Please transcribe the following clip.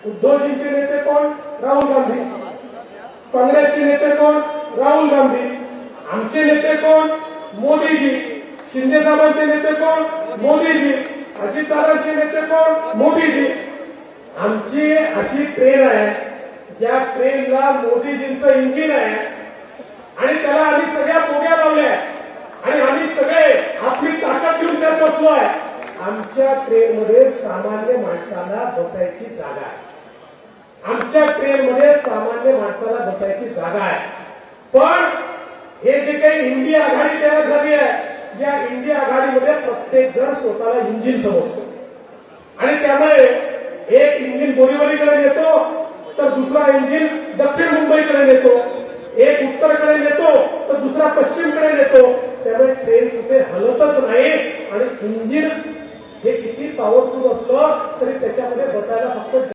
उद्धवजींचे नेते कोण? राहुल गांधी. काँग्रेसचे नेते कोण? राहुल गांधी. आमचे नेते कोण? मोदीजी. शिंदे साहेबांचे नेते कोण? मोदीजी. अजितदादांचे नेते कोण? मोदीजी. आमची अशी ट्रेन आहे, ज्या ट्रेनला मोदीजींचं इंजिन आहे आणि त्याला आम्ही सगळ्या बोग्या लावल्या आणि आम्ही सगळे आपली ताकद घेऊन त्यात बसलोय. आमच्या ट्रेनमध्ये सामान्य माणसाला बसायची जागा आहे. आमच्या ट्रेनमध्ये सामान्य माणसाला बसायची जागा आहे. पण हे जे काही इंडिया आघाडी तयार झाली आहे, या इंडिया आघाडीमध्ये प्रत्येक जण स्वतःला इंजिन समजतो आणि त्यामुळे एक इंजिन बोरीवलीकडे नेतो तर दुसरा इंजिन दक्षिण मुंबईकडे नेतो, एक उत्तरकडे नेतो तर दुसरा पश्चिमकडे नेतो. त्यामुळे ट्रेन कुठे हलतच नाही आणि इंजिन हे किती पॉवरफुल असलं तरी त्याच्यामध्ये बसायला फक्त